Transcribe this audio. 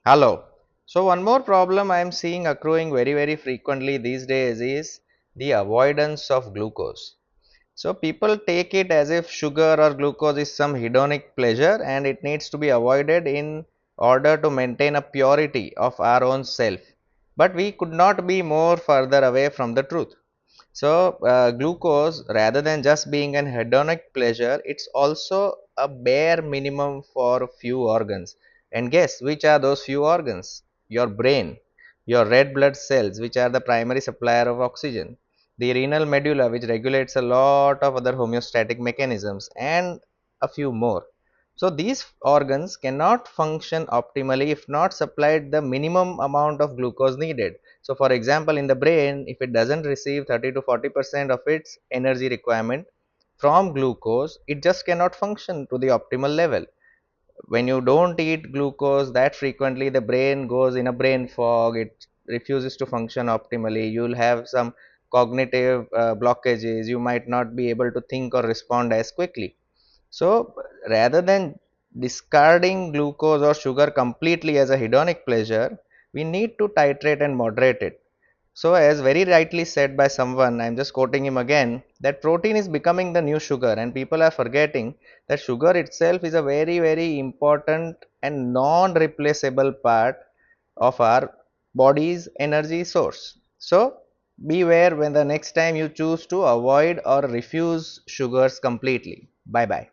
Hello. So one more problem I am seeing accruing very frequently these days is the avoidance of glucose. So people take it as if sugar or glucose is some hedonic pleasure and it needs to be avoided in order to maintain a purity of our own self. But we could not be more further away from the truth. So, glucose, rather than just being an hedonic pleasure, it's also a bare minimum for few organs. And guess which are those few organs? Your brain, your red blood cells, which are the primary supplier of oxygen, the renal medulla, which regulates a lot of other homeostatic mechanisms, and a few more. So these organs cannot function optimally if not supplied the minimum amount of glucose needed. So for example, in the brain, if it doesn't receive 30 to 40% of its energy requirement from glucose, it just cannot function to the optimal level. When you don't eat glucose that frequently, the brain goes in a brain fog, it refuses to function optimally. You'll have some cognitive blockages, you might not be able to think or respond as quickly. So rather than discarding glucose or sugar completely as a hedonic pleasure, we need to titrate and moderate it. So, as very rightly said by someone, I'm just quoting him again, that protein is becoming the new sugar, and people are forgetting that sugar itself is a very important and non replaceable part of our body's energy source. So, beware when the next time you choose to avoid or refuse sugars completely. Bye bye.